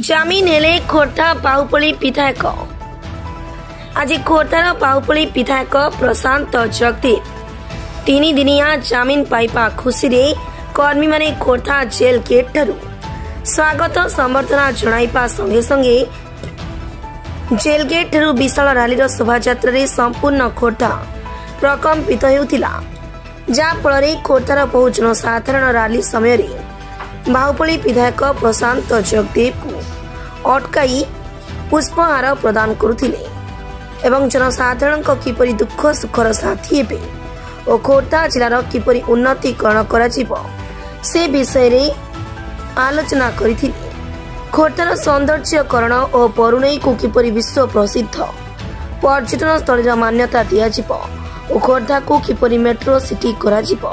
জামিন হেলে খোর্ধা বাহুপলী বিধায়ক। আজি খোর্ধার বাহুপলী বিধায়ক প্রশান্ত জগদীপ 3 দিনিয়া জামিন পাইবা খুশি কর্মী মানে খোর্ধা জেল গেট ঠারু স্বাগত সম্বর্ধনা জଣାଇବା সঙ্গে সঙ্গে জেল গেট ঠারু বিশাল রালির শোভাযাত্রার সম্পূর্ণ খোর্ধা প্রকম্পিত হেউথিলা। যাফଳରେ খোর্ধার বহু জনসাধাରଣ রালি সমୟରେ ବାହୁପଳୀ ବିଧାୟକ ପ୍ରଶାନ୍ତ ଜଗଦୀପଙ୍କୁ ଅଟକାଇ ପୁଷ୍ପହାର ପ୍ରଦାନ କରୁଥିଲେ ଏବଂ ଜନସାଧାରଣଙ୍କ କିପରି ଦୁଃଖ ସୁଖର ସାଥୀ ହେବେ ଓ ଖୋର୍ଦ୍ଧା ଜିଲ୍ଲାର କିପରି ଉନ୍ନତିକରଣ କରାଯିବ ସେ ବିଷୟରେ ଆଲୋଚନା କରିଥିଲେ। ଖୋର୍ଦ୍ଧାର ସୌନ୍ଦର୍ଯ୍ୟକରଣ ଓ ବରୁଣେଇକୁ କିପରି ବିଶ୍ୱ ପ୍ରସିଦ୍ଧ ପର୍ଯ୍ୟଟନ ସ୍ଥଳୀର ମାନ୍ୟତା ଦିଆଯିବ ଓ ଖୋର୍ଦ୍ଧାକୁ କିପରି ମେଟ୍ରୋ ସିଟି କରାଯିବ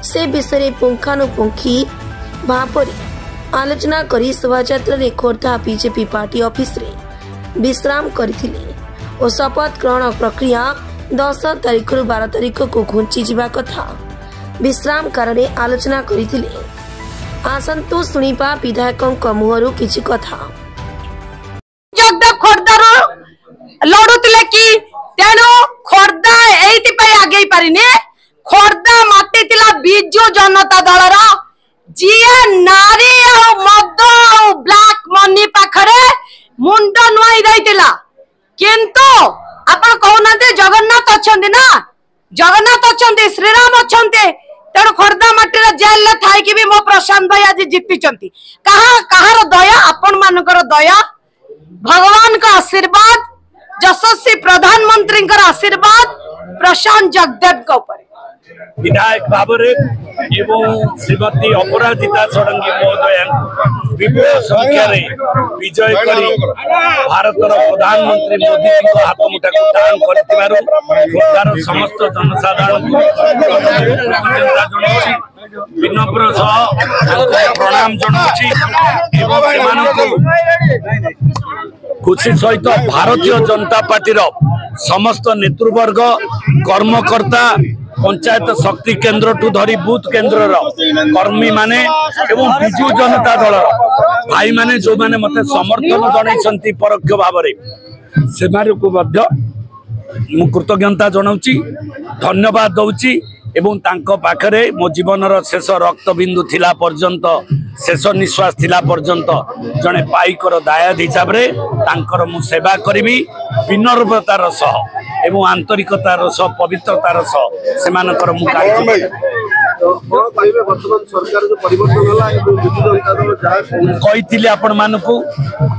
ସେ ବିଷୟରେ ପୁଙ୍ଖାନୁପୁଙ୍ଖି ଭାବରେ ଆଲୋଚନା କରି ଶୋଭାଯାତ୍ରାରେ ଖୋର୍ଦ୍ଧା ବିଜେପି ପାର୍ଟି ଅଫିସରେ ବିଶ୍ରାମ କରିଥିଲେ ଓ ଶପଥ ଗ୍ରହଣ ପ୍ରକ୍ରିୟା 10 ତାରିଖରୁ 12 ତାରିଖକୁ ଘୁଞ୍ଚି ଯିବା କଥା ବିଶ୍ରାମ କାଳରେ ଆଲୋଚନା କରିଥିଲେ। ଆସନ୍ତୁ ଶୁଣିବା ବିଧାୟକଙ୍କ ମୁହଁରୁ କିଛି କଥା। ଜଗଦେବ ଖୋର୍ଦ୍ଧାରୁ ଲଢୁଥିଲେ କି ତେଣୁ ଖୋର୍ଦ୍ଧା ଏଇଥିପାଇଁ ଆଗେଇ ପାରିନି। ଖୋର୍ଦ୍ଧା ମାଟି ଥିଲା ବିଜୁ ଜନତା ଦଳର जिए नारी मद ब्लैक मनी पाखरे मुंड नुआई देइतिला किंतु आपण कहूना जगन्नाथ अछंती ना जगन्नाथ अछंती श्रीराम अछंती तेणु खोर्धा माटी जेल थाई कि भी मो प्रशांत भाई आज जीति कहार दया आपण मानकर दया भगवान का आशीर्वाद यशस्वी प्रधानमंत्री आशीर्वाद प्रशांत जगदेव के ऊपर विधायक भावरे एवं श्रीमती अपराजिता षडंगी महोदय विपुल संख्या विजय करी भारतर प्रधानमंत्री मोदी हाथ मुठा दान कर समस्त जनसाधारण विनम्र प्रणाम जनाऊँगी। खुशी सहित भारतीय जनता पार्टी समस्त नेतृवर्ग कर्मकर्ता पंचायत शक्ति केन्द्र ठू धरी बूथ केन्द्र कर्मी माने एवं विजु जनता दल भाई माने जो माने मते समर्थन जणाइछंती परोक्ष भाव से कृतज्ञता जनाऊँगी धन्यवाद दौची एवं तांको पाखरे मो जीवनर शेष रक्तबिंदु थिला पर्यंत शेष निश्वास थिला पर्यंत जने पाइकर दायाद हिसाब रे तांकर मु सेवा करिवि विनम्रतार सह एवं आंतरिकतार सह पवित्रतार सह सेमानकर मु कही आपण मानकु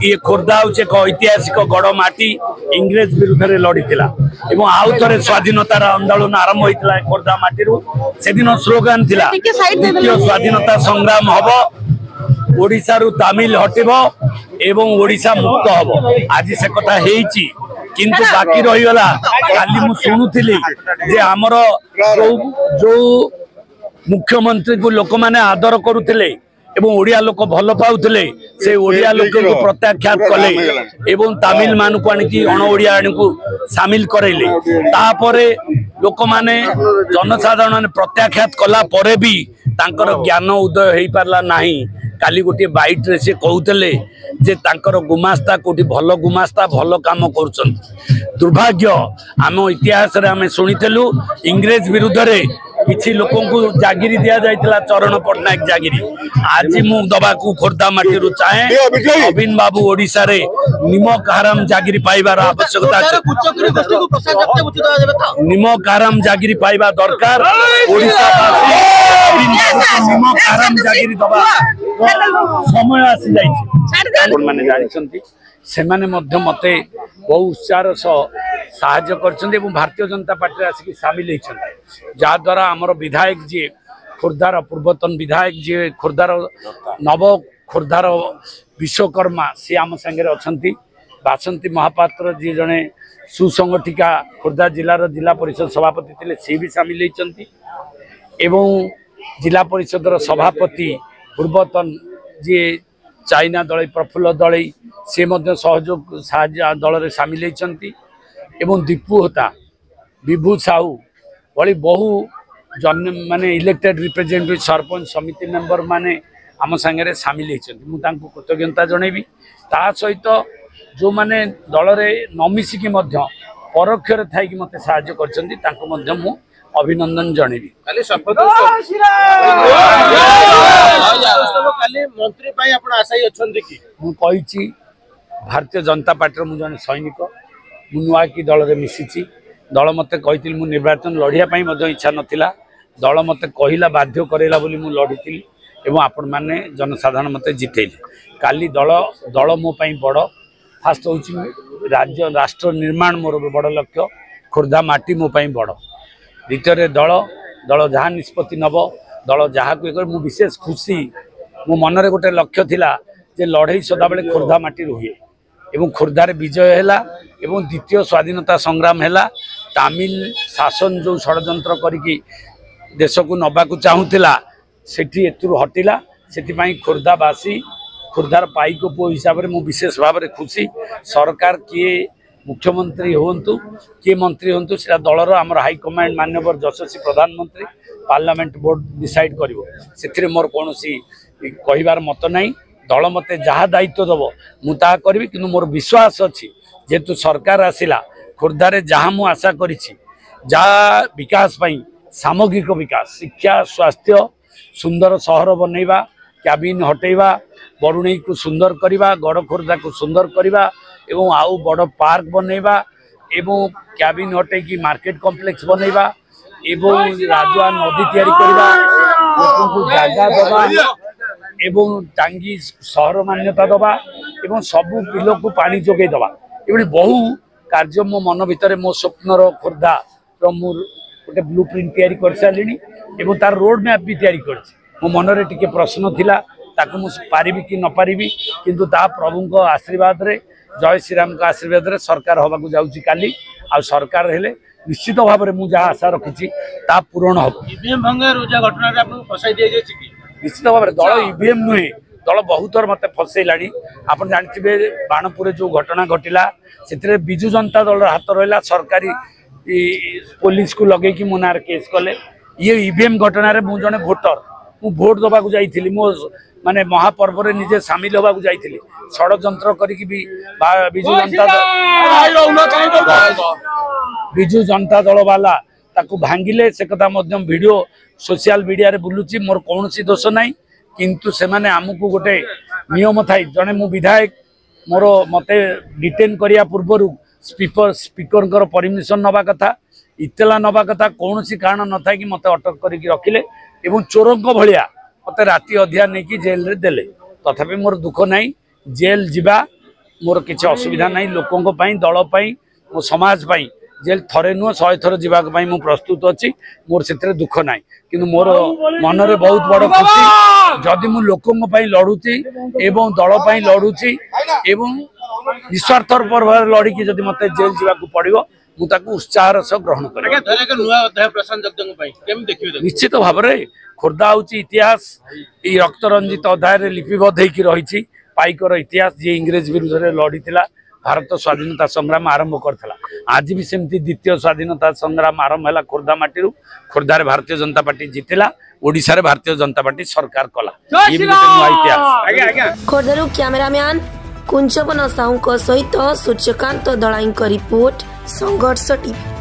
ये खोर्धा हूँ एक ऐतिहासिक गड़ माटी इंग्रेज विरुद्ध रे लड़ी एवं आउ थे स्वाधीनतार आंदोलन आरंभ होता खोर्धा माटी से दिन स्लोगान थिला द्वितीय स्वाधीनता संग्राम हम ओडिशा रु तमिल हटिब एवं ओडिशा मुक्त हम आज से कथा हेची किंतु बाकी रहीगला काली मु शुणुली जे आमर जो मुख्यमंत्री को लोक माने आदर करुले एवं ओडिया लोक भल पाउले से ओडिया लोक को प्रत्याख्यात कले एवं तमिल मान को आनिकी अण ओडिया को सामिल करैले तापरे लोक माने जनसाधारण प्रत्याख्यात कला परे भी तांकर ज्ञान उदय हो पारला नाही। काली गोटे बाइट रे से कहते जे तांकर गुमास्ता कोटी भल गुमास्ता भल काम कर दुर्भाग्य आम इतिहास रे आमे सुनिथिलु इंग्रेज विरुद्ध रे किछि लोकों को जागिरी दिया जाइतिला चरण पटनायक जागिरी आज मु दबा को खोर्धा माटी रु चाहे अबिन बाबू ओडिसा रे निमक हराम जागिरी पाइबार आवश्यकता निमक हराम जागिरी पाइबा दरकार ओडिसा निमक हराम जागिरी दबा समय आसी जाइछि माने जानिसंती सेमाने मध्य मते बहु उत्साह साहाय्य करछन्ते एवं भारतीय जनता पार्टी आसिक सामिल होइछन्ते जा द्वारा हमर विधायक जी खोर्धार पूर्वतन विधायक जी खोर्धार नव खोर्धार विश्वकर्मा सी आम संगे अछन्ती बासंती महापात्र जी जने सुसंगठिका खोर्धा जिलार जिला परिषद सभापति थिले सी भी सामिल होइछन्ती एवं जिला परिषदर सभापति पूर्वतन जी चाइना दल प्रफुल्ल दल सी सहयोग साहाय्य दल में सामिल होइछन्ती एवं दीपू होता विभू साहू भली बहु जन माने इलेक्टेड रिप्रेजेंटेटिव सरपंच समिति मेंबर माने आम सांगे सामिल होती कृतज्ञता जनइबी ता सहित जो माने दल रे न मिसिकी मध्य परोक्षरे थाइकी मते सहाय्य करछन्ती ताको मध्य मु अभिनंदन जणेबी। काली शपथ काली मंत्री पई आपण आशाई अछन्ती कि मु कहिछि भारतीय जनता पार्टी मु जने सैनिक मु नुआ की दल रे मिसिछि दल मते कहितिल मु निर्वाचन लढिया पई मध्य इच्छा नथिला दल मते कहिला बाध्य करेला बोली मु लढितिली एवं आपण माने जनसाधारण मते जितेले काली दल दल मो पई बड़ फास्ट होछि राज्य राष्ट्र निर्माण मोर बड़ लक्ष्य खोर्धा माटी मो पई बड़ द्वितीय दल दल जहाँ निष्पत्ति नब दल जहाँ को मु विशेष खुशी मो मनरे गोटे लक्ष्य थिला जे लड़ई सदाबले खोर्धा माटी हुए एवं खोर्धार विजय हैला एवं द्वितीय स्वाधीनता संग्राम हैला तामिल शासन जो षड्यंत्र करिकी देश को नबा को चाहूला सेठी एतुर हटिला सेठी खोर्धावासी खोर्धार पाइक पुओ हिसाब से मु विशेष भाव में खुशी सरकार किए मुख्यमंत्री होंतु किए मंत्री होंतु से दलर आमर हाईकमांड माननीय यशस्वी प्रधानमंत्री पार्लियामेंट बोर्ड डिसाइड कर मोर कौन कहबार मत नहीं दल मते जहाँ दायित्व दब मुझे करी कि मोर विश्वास अच्छी जेहेतु सरकार आसला खोर्धार जहाँ मु आशा करी जहाँ विकास सामग्रिक विकास शिक्षा स्वास्थ्य सुंदर सहर बनैबा कैबिन हटेबा बरुणई को सुंदर करवा गड़ खोर्धा को सुंदर करवा एवं आउ बड़ पार्क बनैबा एवं कैबिन हटेकी मार्केट कॉम्प्लेक्स बनैबा एवं राजुआ नदी तैयारी करवा लोगों को जागा दबा एवं टांगी सहर मान्यता दबा एवं सबू बिल को पानी जोगे दबा ये बहु कार्य मो मन भितर मो स्वप्नर खोर्धा गोटे ब्लू प्रिंट तैयारी कर सारी एवं तार रोड मैप भी तैयारी कर मो मनरे टिके प्रश्न थिला ताकू मु पारिबी कि न पारिबी किंतु ता प्रभु को आशीर्वाद रे जय श्रीराम का आशीर्वाद रे सरकार होबा को जाउची काली आ सरकार हेले निश्चित भाव में मु जहाँ आशा रखी ता पूरण हो ईवीएम भंगर रोजा घटना रे आपन फसाई दिया जाय कि निश्चित भाव में दल ईवीएम नुहे दल बहुत थर मत फसैलाणी आप जानते बाणपुर जो घटना घटिला से बिजु जनता दल हाथ रहा सरकारी पुलिस को लगे कि मो ना केस कले ये ईवीएम घटना रे मु जने वोटर मु भोट दबा को जाइथिली मो माने महापर्व रे निजे शामिल होबा को जाइथिली षड्यंत्र करिकि भी बिजु जनता दल वाला ताकू भांगिले से कथा मध्यम वीडियो सोशल मीडिया रे बुलुची मोर कोनोसी दोष नाही किंतु से माने हमकु गोटे नियम थाई जने मु विधायक मोर मते डिटेन करिया पूर्वरु स्पीकर परमिशन नबा कथा इतला नबा कथा कोनोसी कारण न था कि मते अटक करिकि रखिले एवं चोरंक भलिया मते राति अधिया नै कि जेल रे देले तथापि मोर दुख नाही जेल जिबा मोर किछि असुविधा नाही लोकंक पई दल पई मो समाज पई जेल थरे नुह 100 थर जीवाक पई मु प्रस्तुत अछि मोर सेतरे दुख नाही किंतु मोर मन रे बहुत बड़ खुशी जदि मु लोकंक पई लडुची एवं दल पई लडुची एवं निस्वार्थ पर लड़ी की जदि मते जेल जीवाक पड़िबो मु ताकू उत्साहर सह ग्रहण करें निश्चित भाव में खोर्धा हूँ इतिहास ये रक्तरंजित अध्याय लिपिबद्ध होकर रही पाइकर इतिहास जी इंग्रेज विरुद्ध में लड़ी भारत स्वाधीनता संग्राम आरंभ करता आज भी सेमती द्वितीय स्वाधीनता संग्राम आरंभ है खोर्धा माटी खोर्धार भारतीय जनता पार्टी जितिला ओडिशा रे भारतीय जनता पार्टी सरकार कला इतिहास। खोर्धारू कैमरामैन कुंचपन साहू सहित सूर्यकांत दलाई रिपोर्ट संघर्ष टीवी।